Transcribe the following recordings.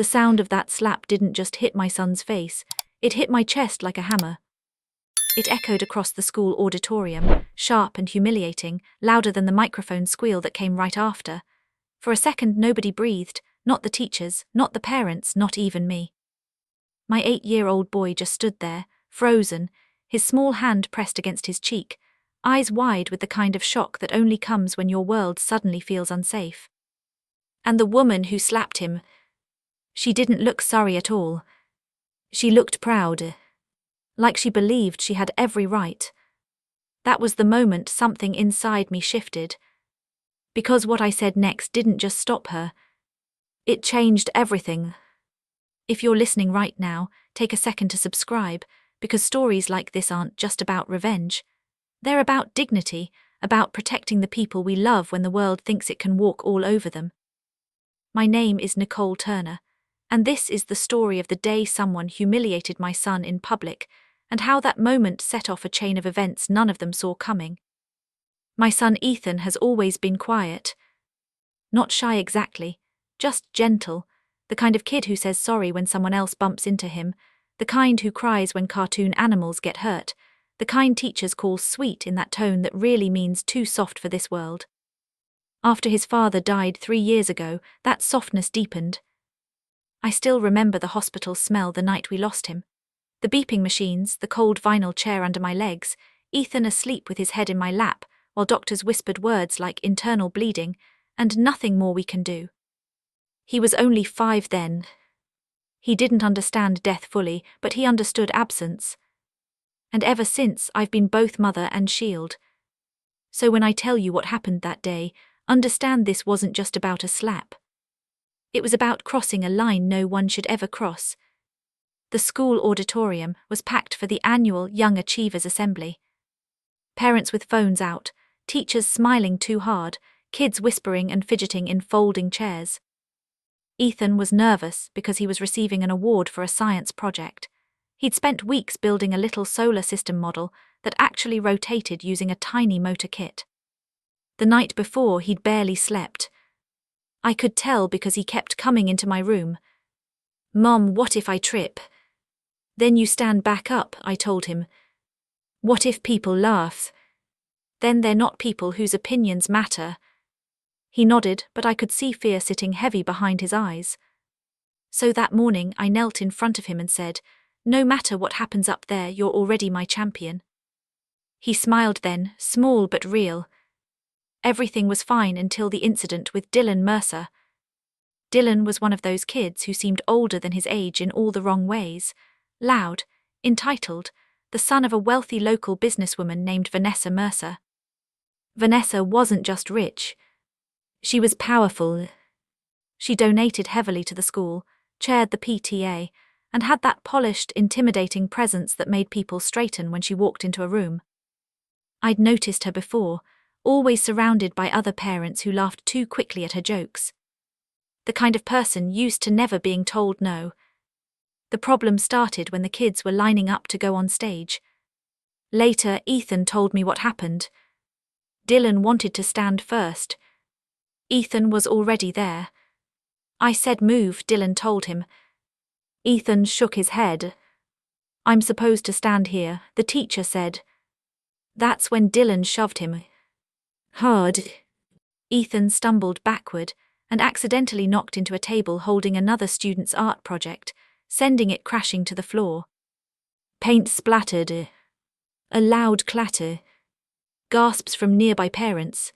The sound of that slap didn't just hit my son's face, it hit my chest like a hammer. It echoed across the school auditorium, sharp and humiliating, louder than the microphone squeal that came right after. For a second nobody breathed, not the teachers, not the parents, not even me. My 8-year-old boy just stood there, frozen, his small hand pressed against his cheek, eyes wide with the kind of shock that only comes when your world suddenly feels unsafe. And the woman who slapped him, she didn't look sorry at all. She looked proud, like she believed she had every right. That was the moment something inside me shifted. Because what I said next didn't just stop her. It changed everything. If you're listening right now, take a second to subscribe, because stories like this aren't just about revenge. They're about dignity, about protecting the people we love when the world thinks it can walk all over them. My name is Nicole Turner, and this is the story of the day someone humiliated my son in public, and how that moment set off a chain of events none of them saw coming. My son Ethan has always been quiet. Not shy exactly, just gentle, the kind of kid who says sorry when someone else bumps into him, the kind who cries when cartoon animals get hurt, the kind teachers call sweet in that tone that really means too soft for this world. After his father died 3 years ago, that softness deepened. I still remember the hospital smell the night we lost him. The beeping machines, the cold vinyl chair under my legs, Ethan asleep with his head in my lap, while doctors whispered words like internal bleeding, and nothing more we can do. He was only 5 then. He didn't understand death fully, but he understood absence. And ever since, I've been both mother and shield. So when I tell you what happened that day, understand this wasn't just about a slap. It was about crossing a line no one should ever cross. The school auditorium was packed for the annual Young Achievers Assembly. Parents with phones out, teachers smiling too hard, kids whispering and fidgeting in folding chairs. Ethan was nervous because he was receiving an award for a science project. He'd spent weeks building a little solar system model that actually rotated using a tiny motor kit. The night before, he'd barely slept. I could tell because he kept coming into my room. "Mom, what if I trip?" "Then you stand back up," I told him. "What if people laugh?" "Then they're not people whose opinions matter." He nodded, but I could see fear sitting heavy behind his eyes. So that morning I knelt in front of him and said, "No matter what happens up there, you're already my champion." He smiled then, small but real. Everything was fine until the incident with Dylan Mercer. Dylan was one of those kids who seemed older than his age in all the wrong ways. Loud, entitled, the son of a wealthy local businesswoman named Vanessa Mercer. Vanessa wasn't just rich. She was powerful. She donated heavily to the school, chaired the PTA, and had that polished, intimidating presence that made people straighten when she walked into a room. I'd noticed her before, always surrounded by other parents who laughed too quickly at her jokes. The kind of person used to never being told no. The problem started when the kids were lining up to go on stage. Later, Ethan told me what happened. Dylan wanted to stand first. Ethan was already there. I said move, Dylan told him. Ethan shook his head. "I'm supposed to stand here," the teacher said. That's when Dylan shoved him hard. Ethan stumbled backward and accidentally knocked into a table holding another student's art project, sending it crashing to the floor. Paint splattered. A loud clatter. Gasps from nearby parents.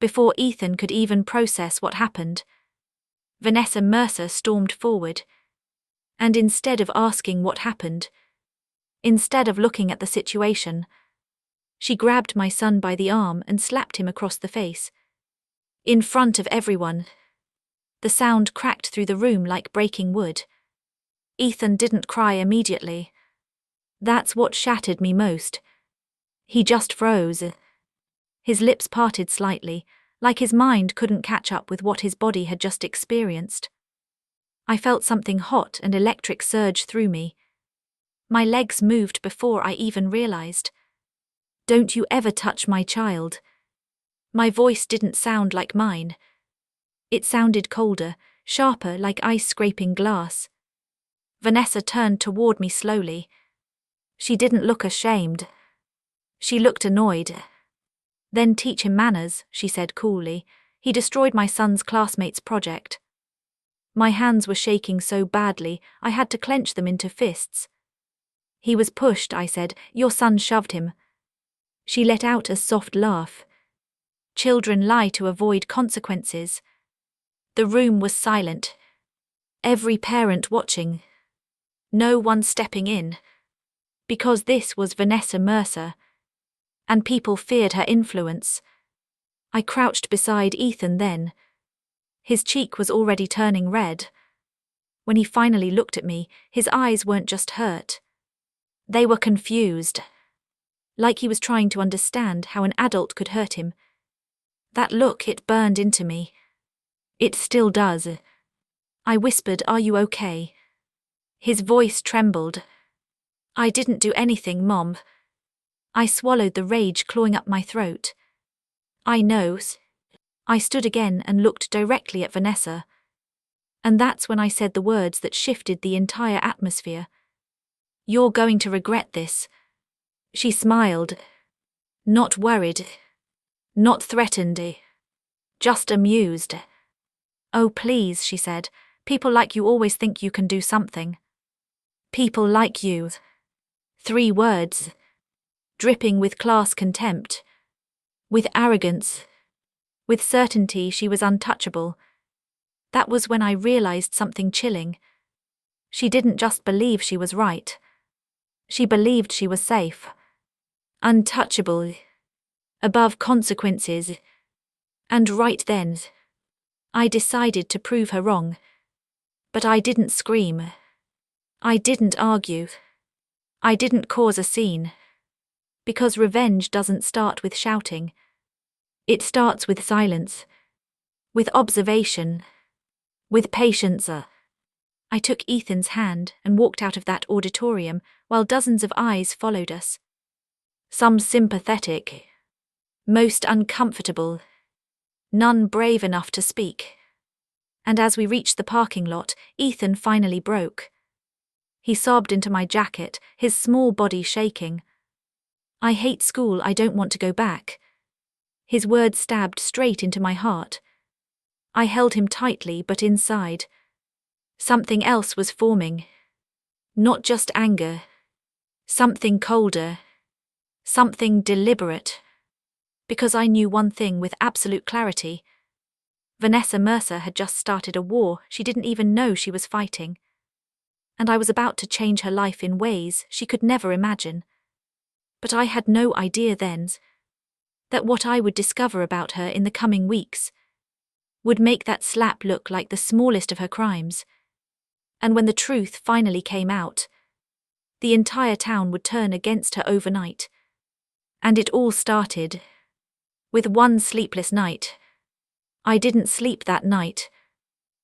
Before Ethan could even process what happened, Vanessa Mercer stormed forward. And instead of asking what happened, instead of looking at the situation, she grabbed my son by the arm and slapped him across the face. In front of everyone. The sound cracked through the room like breaking wood. Ethan didn't cry immediately. That's what shattered me most. He just froze. His lips parted slightly, like his mind couldn't catch up with what his body had just experienced. I felt something hot and electric surge through me. My legs moved before I even realized. "Don't you ever touch my child." My voice didn't sound like mine. It sounded colder, sharper like ice scraping glass. Vanessa turned toward me slowly. She didn't look ashamed. She looked annoyed. "Then teach him manners," she said coolly. "He destroyed my son's classmate's project." My hands were shaking so badly, I had to clench them into fists. "He was pushed," I said. "Your son shoved him." She let out a soft laugh. Children lie to avoid consequences. The room was silent. Every parent watching. No one stepping in. Because this was Vanessa Mercer. And people feared her influence. I crouched beside Ethan then. His cheek was already turning red. When he finally looked at me, his eyes weren't just hurt. They were confused. Like he was trying to understand how an adult could hurt him. That look, it burned into me. It still does. I whispered, "Are you okay?" His voice trembled. "I didn't do anything, Mom." I swallowed the rage clawing up my throat. "I know." I stood again and looked directly at Vanessa. And that's when I said the words that shifted the entire atmosphere. "You're going to regret this." She smiled. Not worried. Not threatened. Just amused. "Oh please," she said. "People like you always think you can do something." People like you. 3 words. Dripping with class contempt. With arrogance. With certainty she was untouchable. That was when I realized something chilling. She didn't just believe she was right. She believed she was safe. Untouchable. Above consequences. And right then, I decided to prove her wrong. But I didn't scream. I didn't argue. I didn't cause a scene. Because revenge doesn't start with shouting. It starts with silence. With observation. With patience. I took Ethan's hand and walked out of that auditorium while dozens of eyes followed us. Some sympathetic. Most uncomfortable. None brave enough to speak. And as we reached the parking lot, Ethan finally broke. He sobbed into my jacket, his small body shaking. "I hate school, I don't want to go back." His words stabbed straight into my heart. I held him tightly, but inside, something else was forming. Not just anger. Something colder. Something deliberate. Because I knew one thing with absolute clarity. Vanessa Mercer had just started a war she didn't even know she was fighting. And I was about to change her life in ways she could never imagine. But I had no idea then that what I would discover about her in the coming weeks would make that slap look like the smallest of her crimes. And when the truth finally came out, the entire town would turn against her overnight. And it all started with one sleepless night. I didn't sleep that night.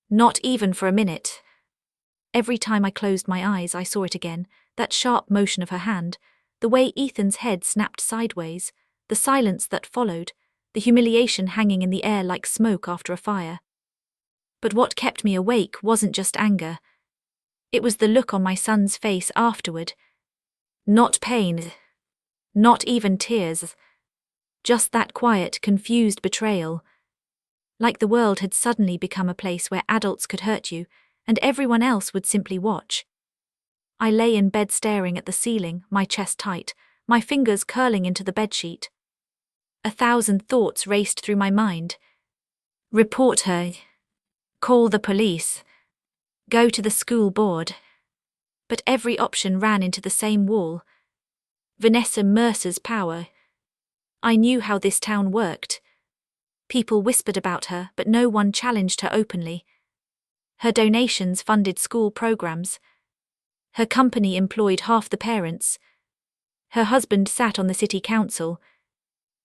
Not even for a minute. Every time I closed my eyes, I saw it again, that sharp motion of her hand, the way Ethan's head snapped sideways, the silence that followed, the humiliation hanging in the air like smoke after a fire. But what kept me awake wasn't just anger. It was the look on my son's face afterward. Not pain. Not even tears. Just that quiet, confused betrayal. Like the world had suddenly become a place where adults could hurt you, and everyone else would simply watch. I lay in bed staring at the ceiling, my chest tight, my fingers curling into the bedsheet. 1,000 thoughts raced through my mind. Report her. Call the police. Go to the school board. But every option ran into the same wall. Vanessa Mercer's power. I knew how this town worked. People whispered about her, but no one challenged her openly. Her donations funded school programs. Her company employed half the parents. Her husband sat on the city council.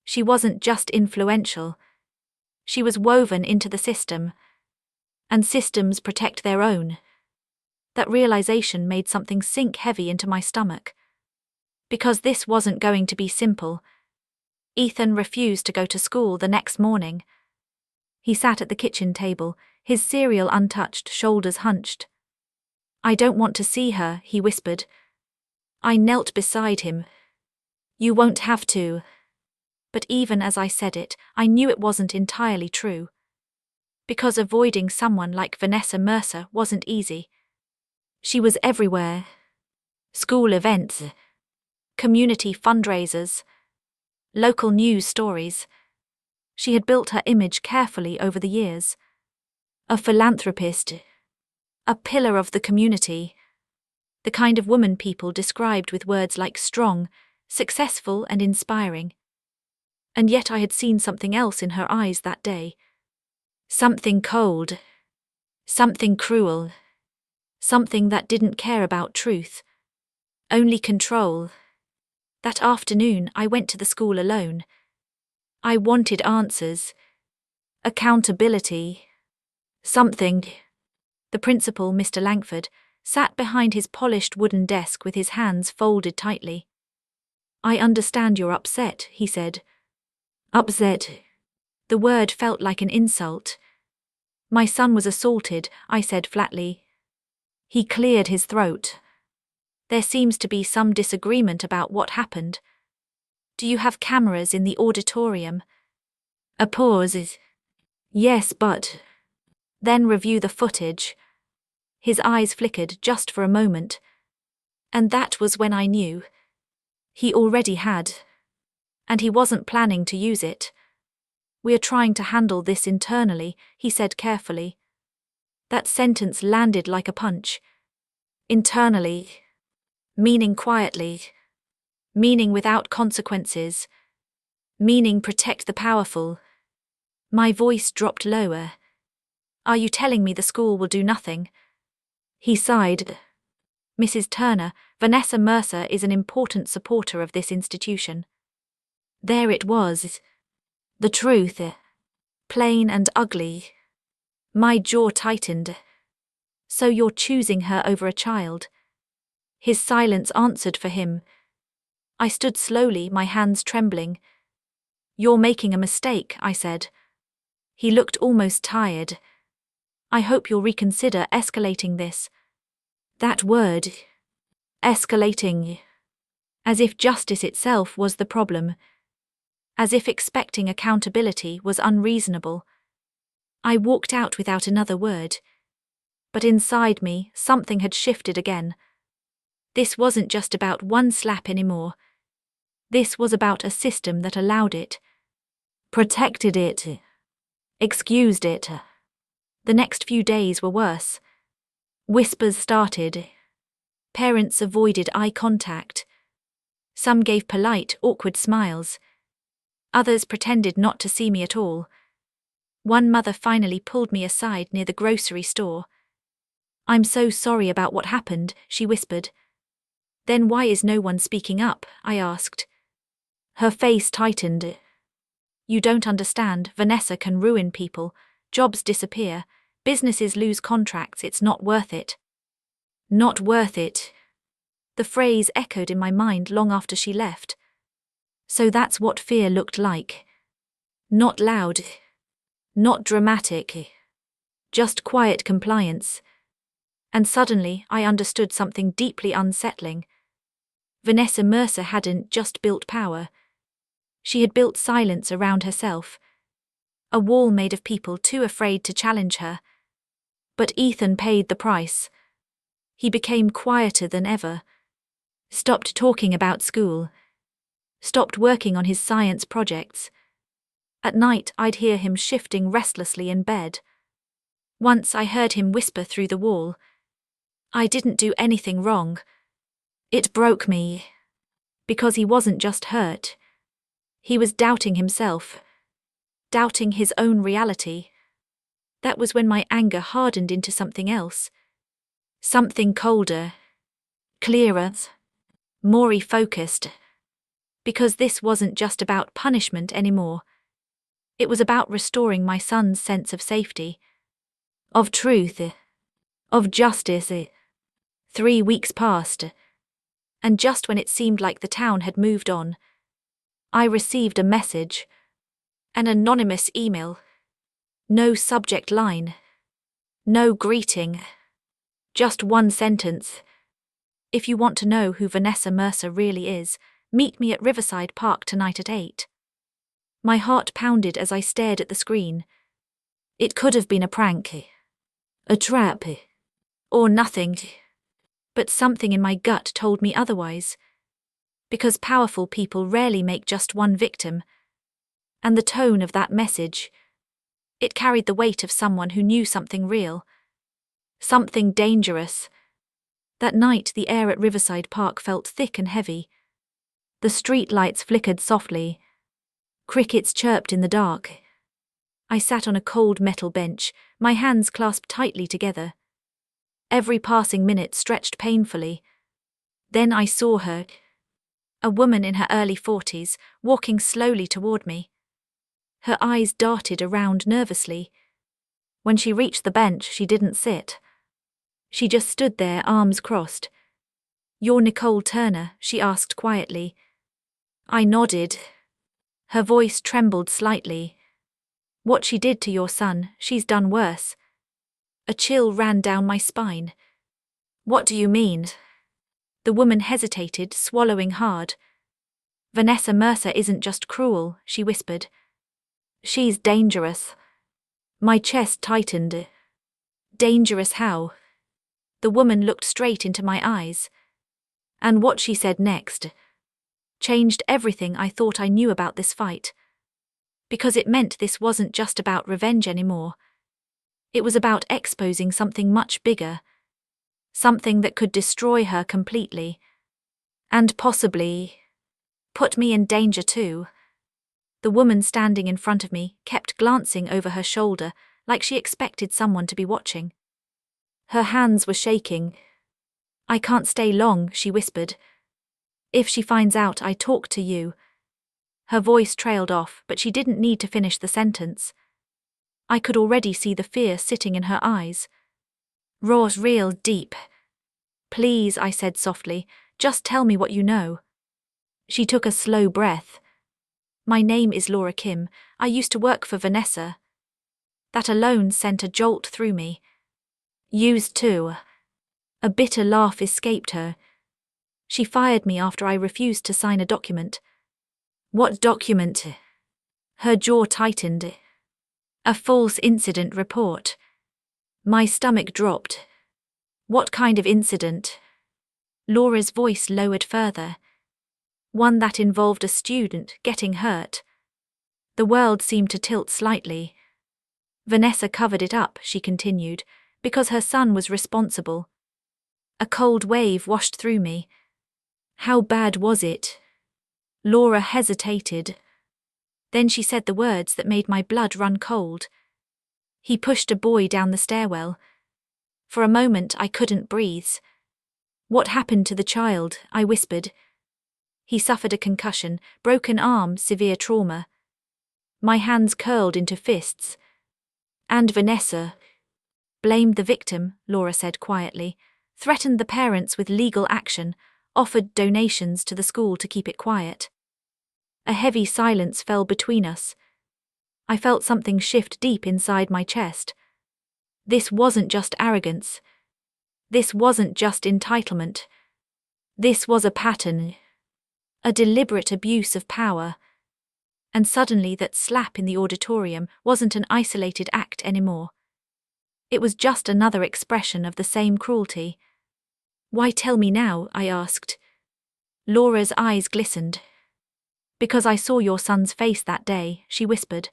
She wasn't just influential. She was woven into the system. And systems protect their own. That realization made something sink heavy into my stomach. Because this wasn't going to be simple. Ethan refused to go to school the next morning. He sat at the kitchen table, his cereal untouched, shoulders hunched. "I don't want to see her," he whispered. I knelt beside him. "You won't have to." But even as I said it, I knew it wasn't entirely true. Because avoiding someone like Vanessa Mercer wasn't easy. She was everywhere. School events, community fundraisers, local news stories. She had built her image carefully over the years. A philanthropist, a pillar of the community, the kind of woman people described with words like strong, successful, and inspiring. And yet I had seen something else in her eyes that day. Something cold, something cruel, something that didn't care about truth, only control. That afternoon I went to the school alone. I wanted answers, accountability, something. The principal, Mr. Langford, sat behind his polished wooden desk with his hands folded tightly. "I understand you're upset," he said. Upset. The word felt like an insult. "My son was assaulted," I said flatly. He cleared his throat. "There seems to be some disagreement about what happened. Do you have cameras in the auditorium?" A pause. "Yes, but..." "Then review the footage." His eyes flickered just for a moment. And that was when I knew. He already had. And he wasn't planning to use it. "We're trying to handle this internally," he said carefully. That sentence landed like a punch. Internally. Meaning quietly. Meaning without consequences. Meaning protect the powerful. My voice dropped lower. "Are you telling me the school will do nothing?" He sighed. "Mrs. Turner, Vanessa Mercer is an important supporter of this institution." There it was. The truth. Plain and ugly. My jaw tightened. "So you're choosing her over a child?" His silence answered for him. I stood slowly, my hands trembling. "You're making a mistake," I said. He looked almost tired. "I hope you'll reconsider escalating this." That word. Escalating. As if justice itself was the problem. As if expecting accountability was unreasonable. I walked out without another word. But inside me, something had shifted again. This wasn't just about one slap anymore. This was about a system that allowed it. Protected it. Excused it. The next few days were worse. Whispers started. Parents avoided eye contact. Some gave polite, awkward smiles. Others pretended not to see me at all. One mother finally pulled me aside near the grocery store. "I'm so sorry about what happened," she whispered. "Then why is no one speaking up?" I asked. Her face tightened. "You don't understand, Vanessa can ruin people, jobs disappear, businesses lose contracts, it's not worth it." Not worth it. The phrase echoed in my mind long after she left. So that's what fear looked like. Not loud. Not dramatic. Just quiet compliance. And suddenly I understood something deeply unsettling. Vanessa Mercer hadn't just built power. She had built silence around herself. A wall made of people too afraid to challenge her. But Ethan paid the price. He became quieter than ever. Stopped talking about school. Stopped working on his science projects. At night I'd hear him shifting restlessly in bed. Once I heard him whisper through the wall, "I didn't do anything wrong." It broke me. Because he wasn't just hurt. He was doubting himself. Doubting his own reality. That was when my anger hardened into something else. Something colder. Clearer. More focused. Because this wasn't just about punishment anymore. It was about restoring my son's sense of safety. Of truth. Of justice. 3 weeks passed. And just when it seemed like the town had moved on, I received a message. An anonymous email. No subject line. No greeting. Just one sentence. If you want to know who Vanessa Mercer really is, meet me at Riverside Park tonight at 8. My heart pounded as I stared at the screen. It could have been a prank, a trap, or nothing. But something in my gut told me otherwise. Because powerful people rarely make just one victim. And the tone of that message, it carried the weight of someone who knew something real. Something dangerous. That night the air at Riverside Park felt thick and heavy. The street lights flickered softly. Crickets chirped in the dark. I sat on a cold metal bench, my hands clasped tightly together. Every passing minute stretched painfully. Then I saw her. A woman in her early 40s, walking slowly toward me. Her eyes darted around nervously. When she reached the bench, she didn't sit. She just stood there, arms crossed. "You're Nicole Turner?" she asked quietly. I nodded. Her voice trembled slightly. "What she did to your son, she's done worse." A chill ran down my spine. "What do you mean?" The woman hesitated, swallowing hard. "Vanessa Mercer isn't just cruel," she whispered. "She's dangerous." My chest tightened. Dangerous how? The woman looked straight into my eyes. And what she said next changed everything I thought I knew about this fight. Because it meant this wasn't just about revenge anymore. It was about exposing something much bigger. Something that could destroy her completely. And possibly put me in danger too. The woman standing in front of me kept glancing over her shoulder like she expected someone to be watching. Her hands were shaking. "I can't stay long," she whispered. "If she finds out I talked to you." Her voice trailed off, but she didn't need to finish the sentence. I could already see the fear sitting in her eyes. Raw, real deep. "Please," I said softly, "just tell me what you know." She took a slow breath. "My name is Laura Kim. I used to work for Vanessa." That alone sent a jolt through me. "Used to." A bitter laugh escaped her. She fired me after I refused to sign a document. "What document?" Her jaw tightened. "A false incident report." My stomach dropped. "What kind of incident?" Laura's voice lowered further. "One that involved a student getting hurt." The world seemed to tilt slightly. "Vanessa covered it up," she continued, "because her son was responsible." A cold wave washed through me. "How bad was it?" Laura hesitated. Then she said the words that made my blood run cold. "He pushed a boy down the stairwell." For a moment I couldn't breathe. "What happened to the child?" I whispered. "He suffered a concussion, broken arm, severe trauma." My hands curled into fists. "And Vanessa blamed the victim," Laura said quietly, "threatened the parents with legal action, offered donations to the school to keep it quiet." A heavy silence fell between us. I felt something shift deep inside my chest. This wasn't just arrogance. This wasn't just entitlement. This was a pattern. A deliberate abuse of power. And suddenly that slap in the auditorium wasn't an isolated act anymore. It was just another expression of the same cruelty. "Why tell me now?" I asked. Laura's eyes glistened. "Because I saw your son's face that day," she whispered.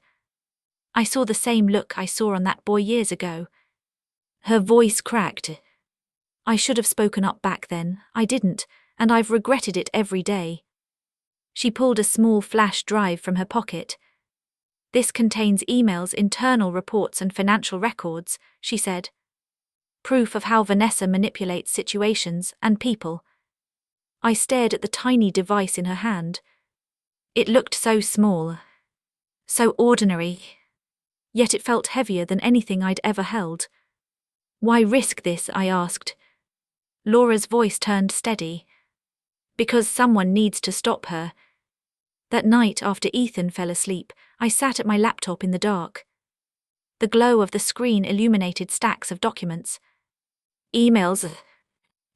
"I saw the same look I saw on that boy years ago." Her voice cracked. "I should have spoken up back then. I didn't, and I've regretted it every day." She pulled a small flash drive from her pocket. "This contains emails, internal reports and financial records," she said. "Proof of how Vanessa manipulates situations and people." I stared at the tiny device in her hand. It looked so small, so ordinary, yet it felt heavier than anything I'd ever held. "Why risk this?" I asked. Laura's voice turned steady. "Because someone needs to stop her." That night after Ethan fell asleep, I sat at my laptop in the dark. The glow of the screen illuminated stacks of documents. Emails,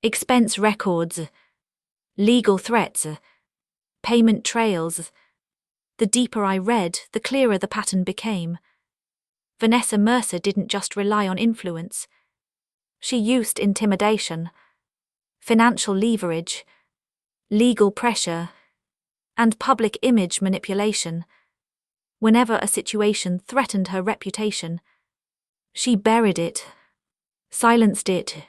expense records, legal threats, payment trails. The deeper I read, the clearer the pattern became. Vanessa Mercer didn't just rely on influence. She used intimidation, financial leverage, legal pressure, and public image manipulation. Whenever a situation threatened her reputation, she buried it, silenced it,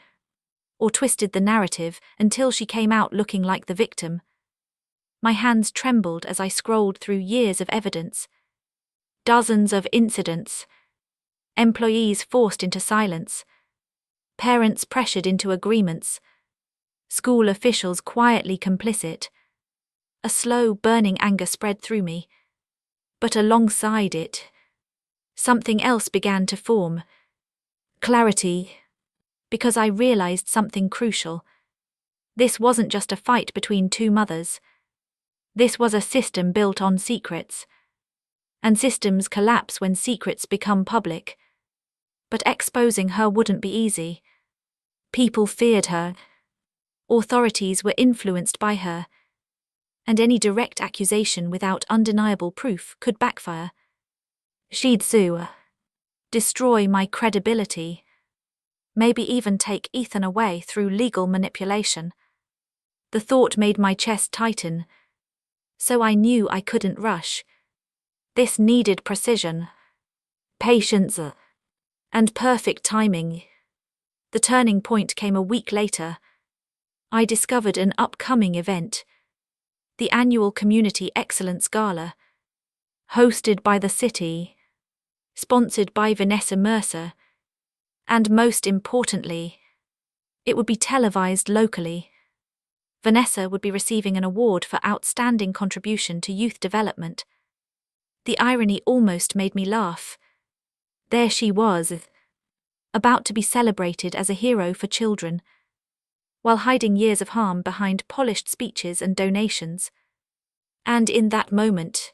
or twisted the narrative until she came out looking like the victim. My hands trembled as I scrolled through years of evidence. Dozens of incidents, employees forced into silence, parents pressured into agreements, school officials quietly complicit. A slow, burning anger spread through me. But alongside it, something else began to form. Clarity. Because I realized something crucial. This wasn't just a fight between two mothers. This was a system built on secrets. And systems collapse when secrets become public. But exposing her wouldn't be easy. People feared her. Authorities were influenced by her. And any direct accusation without undeniable proof could backfire. She'd sue, destroy my credibility, maybe even take Ethan away through legal manipulation. The thought made my chest tighten, so I knew I couldn't rush. This needed precision, patience, and perfect timing. The turning point came a week later. I discovered an upcoming event. The annual Community Excellence Gala, hosted by the city, sponsored by Vanessa Mercer, and most importantly, it would be televised locally. Vanessa would be receiving an award for outstanding contribution to youth development. The irony almost made me laugh. There she was, about to be celebrated as a hero for children, while hiding years of harm behind polished speeches and donations. And in that moment,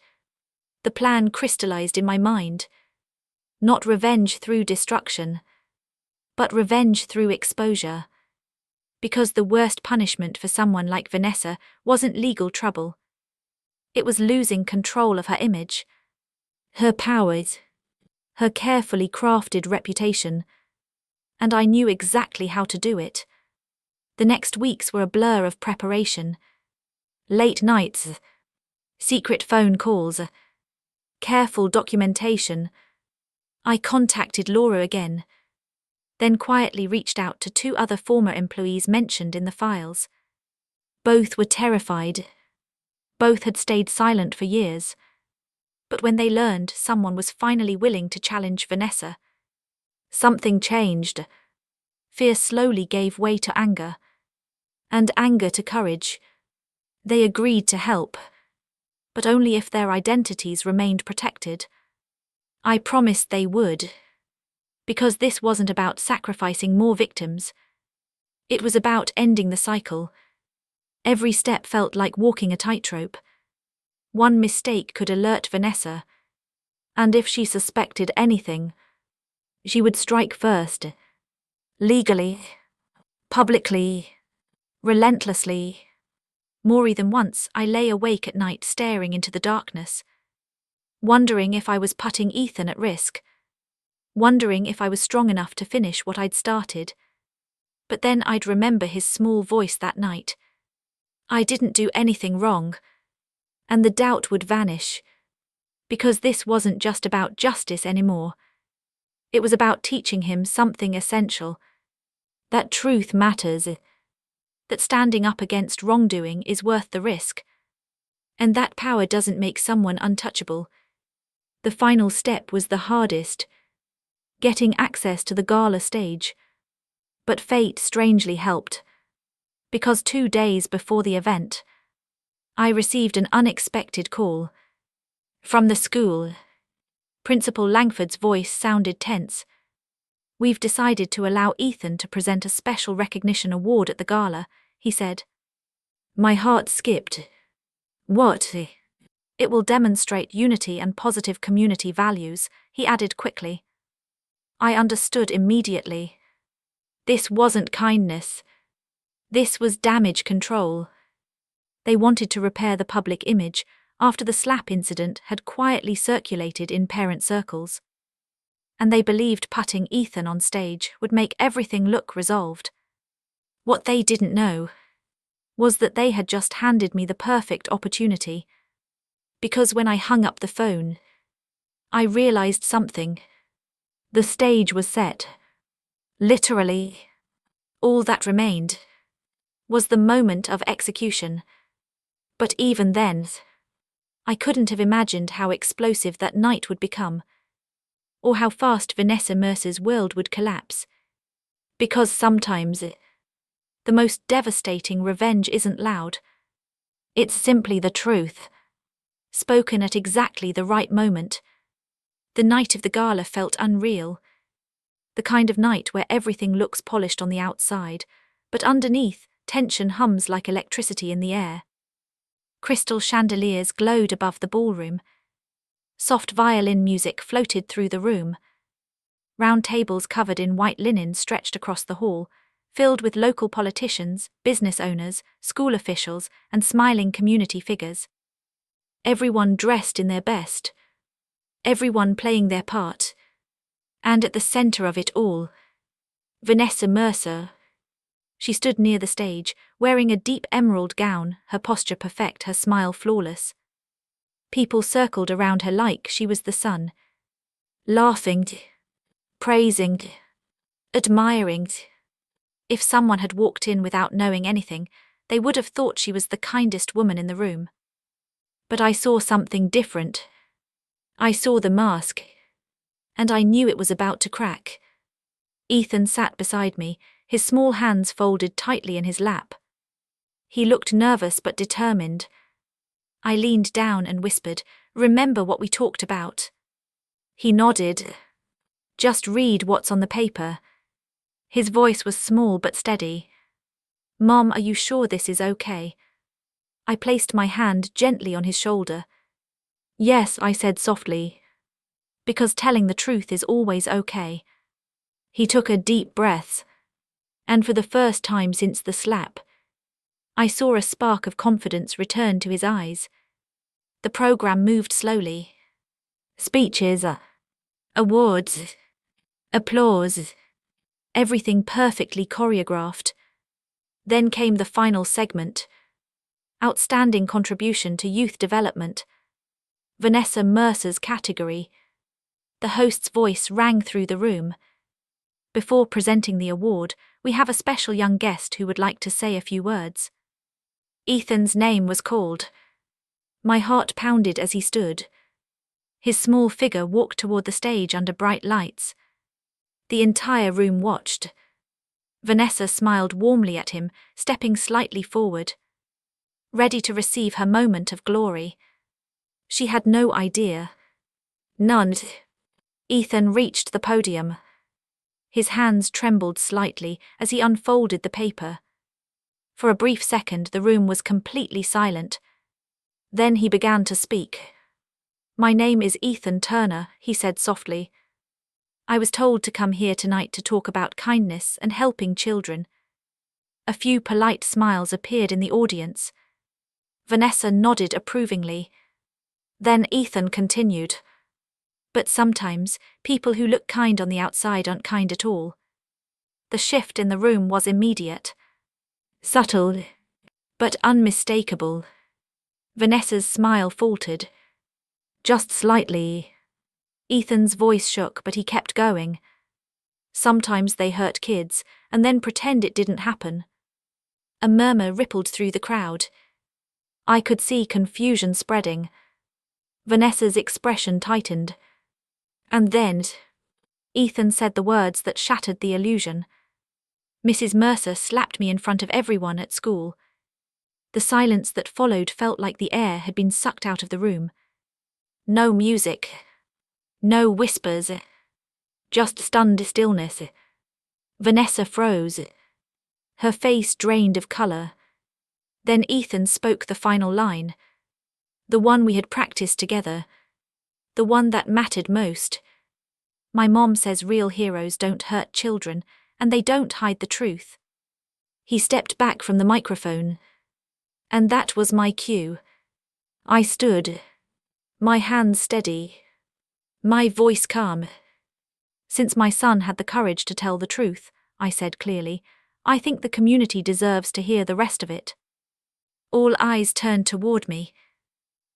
the plan crystallized in my mind. Not revenge through destruction, but revenge through exposure. Because the worst punishment for someone like Vanessa wasn't legal trouble. It was losing control of her image, her powers, her carefully crafted reputation. And I knew exactly how to do it. The next weeks were a blur of preparation. Late nights, secret phone calls, careful documentation. I contacted Laura again, then quietly reached out to two other former employees mentioned in the files. Both were terrified. Both had stayed silent for years. But when they learned someone was finally willing to challenge Vanessa, something changed. Fear slowly gave way to anger, and anger to courage. They agreed to help, but only if their identities remained protected. I promised they would, because this wasn't about sacrificing more victims. It was about ending the cycle. Every step felt like walking a tightrope. One mistake could alert Vanessa, and if she suspected anything, she would strike first. Legally, publicly, relentlessly. More than once, I lay awake at night staring into the darkness, wondering if I was putting Ethan at risk, wondering if I was strong enough to finish what I'd started. But then I'd remember his small voice that night. I didn't do anything wrong, and the doubt would vanish, because this wasn't just about justice anymore. It was about teaching him something essential, that truth matters, that standing up against wrongdoing is worth the risk, and that power doesn't make someone untouchable. The final step was the hardest, getting access to the gala stage. But fate strangely helped, because 2 days before the event, I received an unexpected call. From the school. Principal Langford's voice sounded tense. "We've decided to allow Ethan to present a special recognition award at the gala," he said. My heart skipped. "What?" "It will demonstrate unity and positive community values," he added quickly. I understood immediately. This wasn't kindness. This was damage control. They wanted to repair the public image after the slap incident had quietly circulated in parent circles. And they believed putting Ethan on stage would make everything look resolved. What they didn't know was that they had just handed me the perfect opportunity. Because when I hung up the phone, I realized something. The stage was set. Literally, all that remained was the moment of execution. But even then, I couldn't have imagined how explosive that night would become, or how fast Vanessa Mercer's world would collapse. Because sometimes, the most devastating revenge isn't loud. It's simply the truth, spoken at exactly the right moment. The night of the gala felt unreal. The kind of night where everything looks polished on the outside, but underneath, tension hums like electricity in the air. Crystal chandeliers glowed above the ballroom. Soft violin music floated through the room. Round tables covered in white linen stretched across the hall, filled with local politicians, business owners, school officials, and smiling community figures. Everyone dressed in their best. Everyone playing their part. And at the center of it all, Vanessa Mercer. She stood near the stage, wearing a deep emerald gown, her posture perfect, her smile flawless. People circled around her like she was the sun, laughing, praising, admiring. If someone had walked in without knowing anything, they would have thought she was the kindest woman in the room. But I saw something different. I saw the mask, and I knew it was about to crack. Ethan sat beside me, his small hands folded tightly in his lap. He looked nervous but determined. I leaned down and whispered, "Remember what we talked about?" He nodded. "Just read what's on the paper." His voice was small but steady. "Mom, are you sure this is okay?" I placed my hand gently on his shoulder. "Yes," I said softly. "Because telling the truth is always okay." He took a deep breath. And for the first time since the slap, I saw a spark of confidence return to his eyes. The program moved slowly. Speeches, awards, applause, everything perfectly choreographed. Then came the final segment. Outstanding contribution to youth development. Vanessa Mercer's category. The host's voice rang through the room. "Before presenting the award, we have a special young guest who would like to say a few words." Ethan's name was called. My heart pounded as he stood. His small figure walked toward the stage under bright lights. The entire room watched. Vanessa smiled warmly at him, stepping slightly forward, ready to receive her moment of glory. She had no idea. None. Ethan reached the podium. His hands trembled slightly as he unfolded the paper. For a brief second, the room was completely silent. Then he began to speak. "My name is Ethan Turner," he said softly. "I was told to come here tonight to talk about kindness and helping children." A few polite smiles appeared in the audience. Vanessa nodded approvingly. Then Ethan continued. "But sometimes, people who look kind on the outside aren't kind at all." The shift in the room was immediate. Subtle, but unmistakable. Vanessa's smile faltered. "Just slightly." Ethan's voice shook, but he kept going. "Sometimes they hurt kids, and then pretend it didn't happen." A murmur rippled through the crowd. I could see confusion spreading. Vanessa's expression tightened. And then, Ethan said the words that shattered the illusion. "Mrs. Mercer slapped me in front of everyone at school." The silence that followed felt like the air had been sucked out of the room. No music. No whispers. Just stunned stillness. Vanessa froze. Her face drained of color. Then Ethan spoke the final line. The one we had practiced together. The one that mattered most. My mom says real heroes don't hurt children, and they don't hide the truth. He stepped back from the microphone. And that was my cue. I stood, my hands steady, my voice calm. Since my son had the courage to tell the truth, I said clearly, I think the community deserves to hear the rest of it. All eyes turned toward me.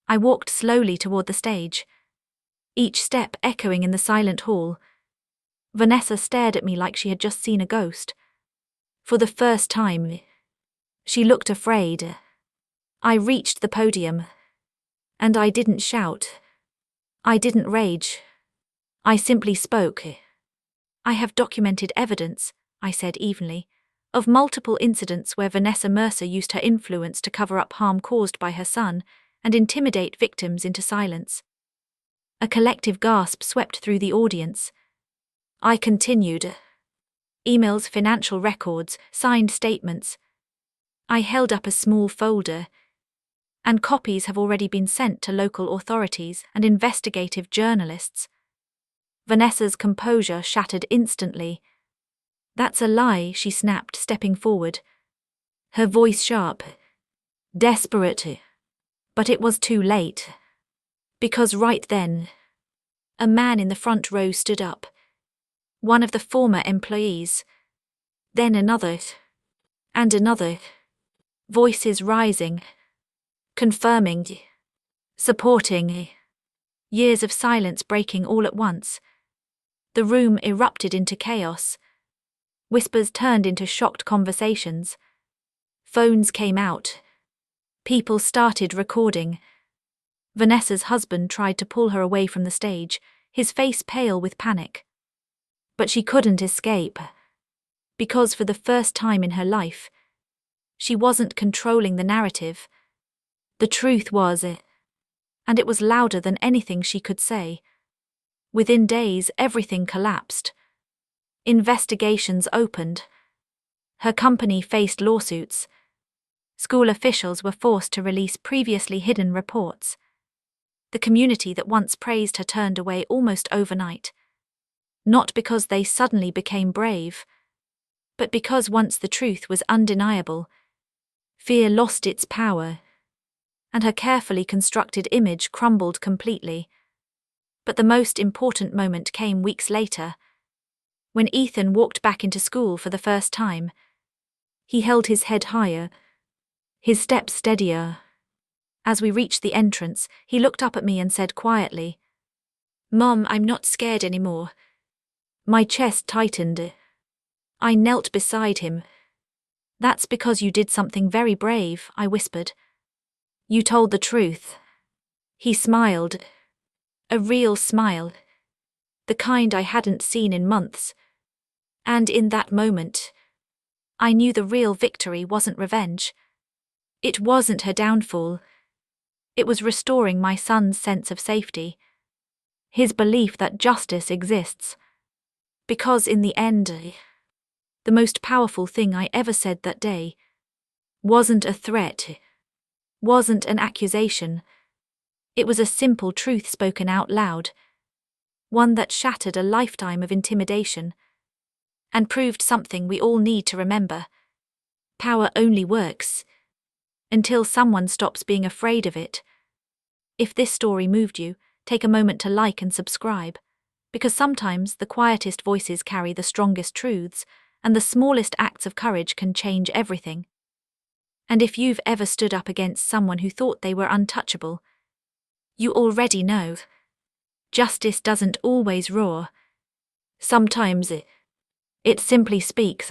I walked slowly toward the stage, each step echoing in the silent hall. Vanessa stared at me like she had just seen a ghost. For the first time, she looked afraid. I reached the podium, and I didn't shout. I didn't rage. I simply spoke. I have documented evidence, I said evenly, of multiple incidents where Vanessa Mercer used her influence to cover up harm caused by her son and intimidate victims into silence. A collective gasp swept through the audience. I continued. Emails, financial records, signed statements. I held up a small folder, and copies have already been sent to local authorities and investigative journalists. Vanessa's composure shattered instantly. That's a lie, she snapped, stepping forward. Her voice sharp, desperate. But it was too late. Because right then, a man in the front row stood up. One of the former employees. Then another. And another. Voices rising. Confirming. Supporting. Years of silence breaking all at once. The room erupted into chaos. Whispers turned into shocked conversations. Phones came out. People started recording. Vanessa's husband tried to pull her away from the stage, his face pale with panic. But she couldn't escape. Because for the first time in her life, she wasn't controlling the narrative. The truth was it. And it was louder than anything she could say. Within days, everything collapsed. Investigations opened. Her company faced lawsuits. School officials were forced to release previously hidden reports. The community that once praised her turned away almost overnight. Not because they suddenly became brave, but because once the truth was undeniable, fear lost its power, and her carefully constructed image crumbled completely. But the most important moment came weeks later, when Ethan walked back into school for the first time. He held his head higher, his steps steadier. As we reached the entrance, he looked up at me and said quietly, "Mom, I'm not scared anymore." My chest tightened. I knelt beside him. "That's because you did something very brave," I whispered. "You told the truth." He smiled. A real smile. The kind I hadn't seen in months. And in that moment, I knew the real victory wasn't revenge. It wasn't her downfall. It was restoring my son's sense of safety. His belief that justice exists. Because in the end, the most powerful thing I ever said that day wasn't a threat, wasn't an accusation. It was a simple truth spoken out loud, one that shattered a lifetime of intimidation, and proved something we all need to remember. Power only works until someone stops being afraid of it. If this story moved you, take a moment to like and subscribe, because sometimes the quietest voices carry the strongest truths, and the smallest acts of courage can change everything. And if you've ever stood up against someone who thought they were untouchable, you already know. Justice doesn't always roar. Sometimes it simply speaks.